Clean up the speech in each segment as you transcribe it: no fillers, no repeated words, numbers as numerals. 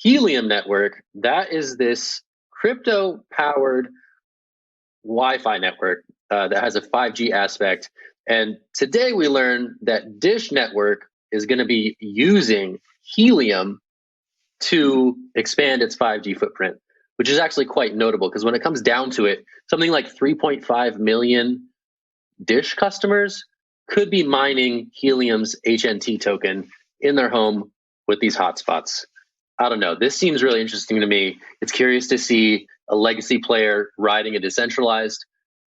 Helium network, that is this crypto-powered Wi-Fi network that has a 5G aspect. And today we learned that Dish Network is going to be using Helium to expand its 5G footprint, which is actually quite notable because when it comes down to it, something like 3.5 million Dish customers could be mining Helium's HNT token in their home with these hotspots. I don't know. This seems really interesting to me. It's curious to see a legacy player riding a decentralized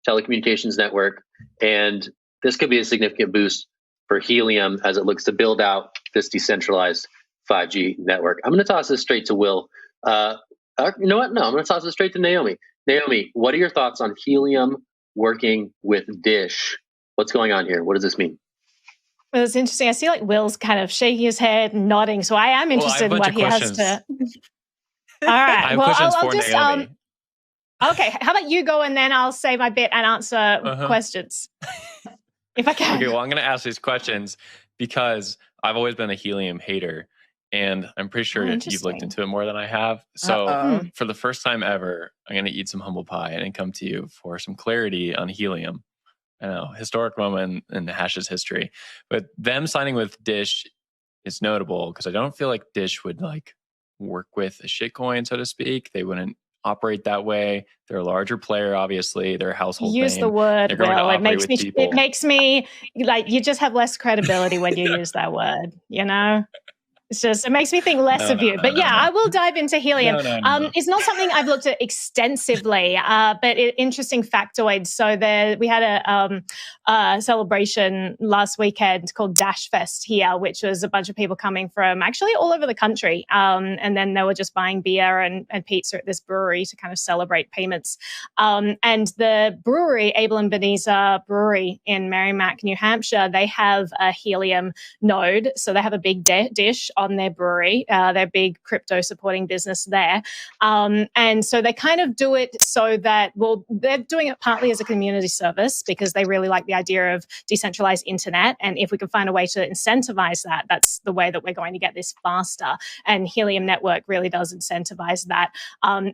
telecommunications network, and this could be a significant boost for Helium as it looks to build out this decentralized 5G network. I'm going to toss this straight to Will. You know what? No, I'm going to toss it straight to Naomi. Naomi, what are your thoughts on Helium working with Dish? What's going on here? What does this mean? Well, it's interesting. I see like Will's kind of shaking his head and nodding. So I am interested in what he has to. All right. I have questions for just, Naomi. Okay. How about you go and then I'll say my bit and answer questions. If I can. Okay. Well, I'm going to ask these questions because I've always been a Helium hater. And I'm pretty sure you've looked into it more than I have. So for the first time ever, I'm going to eat some humble pie and come to you for some clarity on Helium. I know, historic moment in the Hash's history. But them signing with Dish is notable because I don't feel like Dish would like work with a shitcoin, so to speak. They wouldn't operate that way. They're a larger player, obviously. They're a household use name. The word, Will. It makes me like you just have less credibility when you use that word, you know? It makes me think less of you. But I will dive into Helium. It's not something I've looked at extensively, but interesting factoids. So we had a celebration last weekend called Dash Fest here, which was a bunch of people coming from actually all over the country. And then they were just buying beer and pizza at this brewery to kind of celebrate payments. And the brewery, Abel and Beneza Brewery in Merrimack, New Hampshire, they have a Helium node. So they have a big dish on their brewery, their big crypto supporting business there. And so they kind of do it so that, they're doing it partly as a community service because they really like the idea of decentralized internet. And if we can find a way to incentivize that, that's the way that we're going to get this faster. And Helium Network really does incentivize that.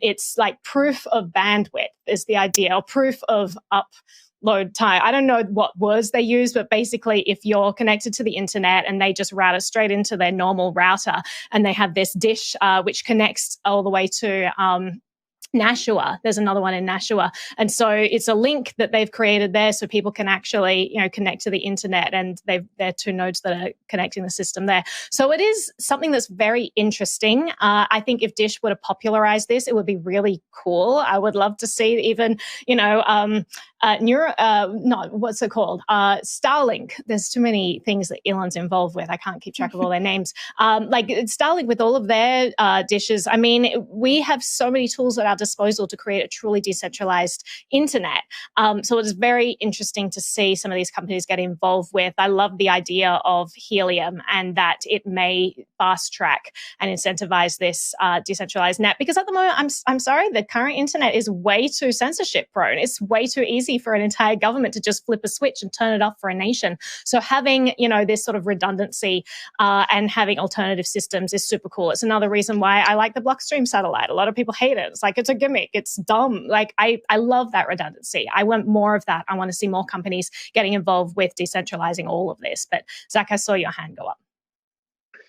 It's like proof of bandwidth is the idea, or proof of upload time. I don't know what words they use, but basically if you're connected to the internet and they just route it straight into their normal router and they have this dish which connects all the way to Nashua. There's another one in Nashua. And so it's a link that they've created there so people can actually, connect to the internet, and they're two nodes that are connecting the system there. So it is something that's very interesting. I think if Dish were to popularize this, it would be really cool. I would love to see even, what's it called? Starlink. There's too many things that Elon's involved with. I can't keep track of all their names. Like Starlink with all of their dishes. I mean, we have so many tools at our disposal to create a truly decentralized internet. So it is very interesting to see some of these companies get involved with. I love the idea of Helium and that it may fast track and incentivize this decentralized net, because at the moment, I'm sorry, the current internet is way too censorship prone. It's way too easy for an entire government to just flip a switch and turn it off for a nation. So having, this sort of redundancy and having alternative systems is super cool. It's another reason why I like the Blockstream satellite. A lot of people hate it. It's like, it's a gimmick. It's dumb. Like I love that redundancy. I want more of that. I want to see more companies getting involved with decentralizing all of this. But Zach, I saw your hand go up.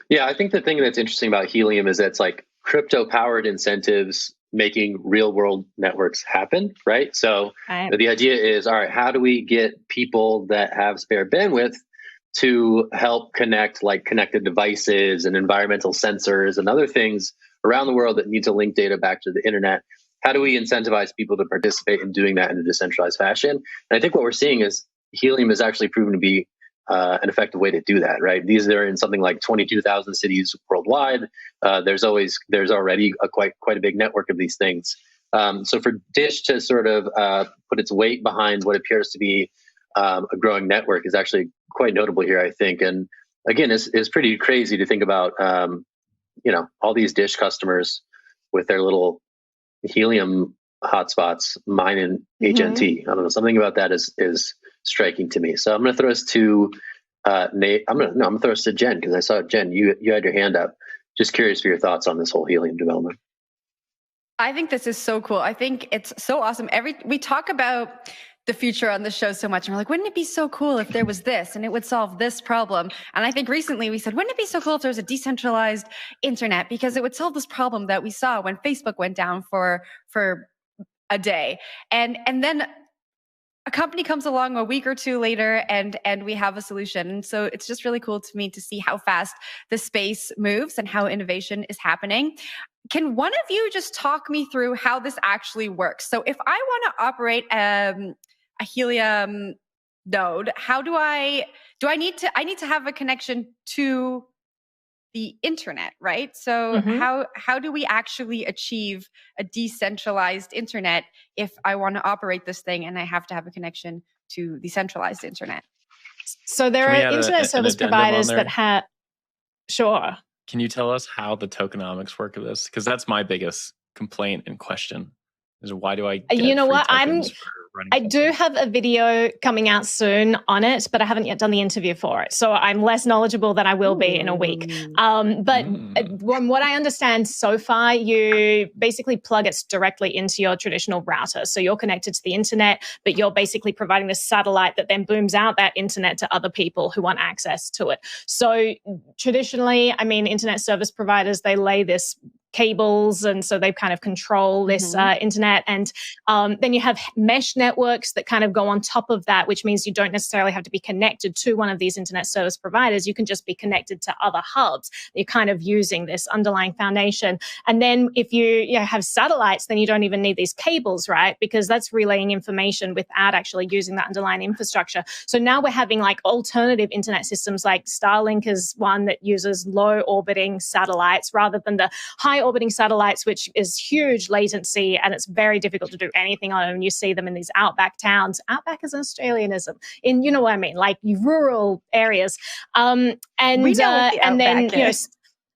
Yeah, I think the thing that's interesting about Helium is that it's like crypto-powered incentives making real-world networks happen, right? So the idea is, all right, how do we get people that have spare bandwidth to help connect like connected devices and environmental sensors and other things around the world that need to link data back to the internet? How do we incentivize people to participate in doing that in a decentralized fashion? And I think what we're seeing is Helium is actually proven to be an effective way to do that, right? These are in something like 22,000 cities worldwide. There's already quite a big network of these things. So for Dish to sort of put its weight behind what appears to be a growing network is actually quite notable here, I think. And again, it's pretty crazy to think about, all these Dish customers with their little Helium hotspots mining HNT. I don't know, something about that is striking to me. So I'm going to throw us to Nate. I'm going to throw us to Jen, because I saw Jen. You had your hand up. just curious for your thoughts on this whole Helium development. I think this is so cool. I think it's so awesome. We talk about the future on the show so much, and we're like, wouldn't it be so cool if there was this and it would solve this problem? And I think recently we said, wouldn't it be so cool if there was a decentralized internet, because it would solve this problem that we saw when Facebook went down for a day. And then a company comes along a week or two later and we have a solution. And so it's just really cool to me to see how fast the space moves and how innovation is happening. Can one of you just talk me through how this actually works? So if I want to operate a Helium node, I need to have a connection to the internet, right? So how do we actually achieve a decentralized internet if I want to operate this thing and I have to have a connection to the centralized internet? So there are internet service providers that have, sure. Can you tell us how the tokenomics work of this? Because that's my biggest complaint and question is, why do I get you know free what tokens I do have a video coming out soon on it, but I haven't yet done the interview for it. So I'm less knowledgeable than I will be in a week. But from what I understand so far, you basically plug it directly into your traditional router. So you're connected to the internet, but you're basically providing the satellite that then booms out that internet to other people who want access to it. So traditionally, I mean, internet service providers, they lay this cables, and so they kind of control this internet. And then you have mesh networks that kind of go on top of that, which means you don't necessarily have to be connected to one of these internet service providers. You can just be connected to other hubs. You're kind of using this underlying foundation. And then if you have satellites, then you don't even need these cables, right? Because that's relaying information without actually using that underlying infrastructure. So now we're having like alternative internet systems, like Starlink is one that uses low orbiting satellites rather than the high orbiting satellites, which is huge latency, and it's very difficult to do anything on them. You see them in these outback towns. Outback is an Australianism. In, you know what I mean, like rural areas. And we know what the and then is.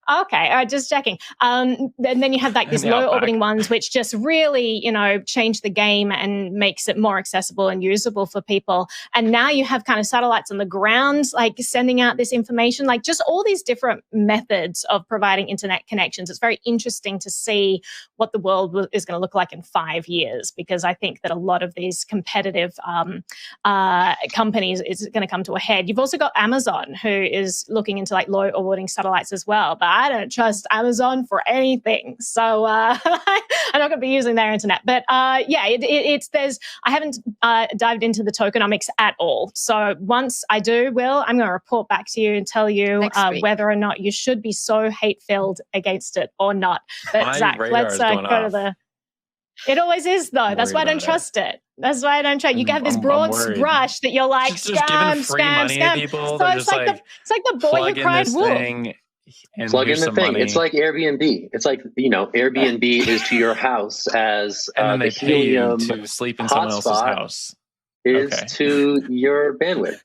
Okay, just checking. And then you have like these low orbiting ones, which just really, change the game and makes it more accessible and usable for people. And now you have kind of satellites on the ground, like sending out this information, like just all these different methods of providing internet connections. It's very interesting to see what the world is going to look like in 5 years, because I think that a lot of these competitive companies is going to come to a head. You've also got Amazon, who is looking into like low orbiting satellites as well, but I don't trust Amazon for anything. So I'm not going to be using their internet. But I haven't dived into the tokenomics at all. So once I do, I'm going to report back to you and tell you whether or not you should be so hate-filled against it or not. But Zach, let's go to the... It always is, though. That's why I don't trust it. That's why I don't trust. You have this broad brush that you're like, just giving free money to people. So it's like the boy who cried wolf. Plug in the thing. Money. It's like Airbnb. It's like, Airbnb is to your house as and then they Helium pay you to sleep in someone else's house. Is to your bandwidth.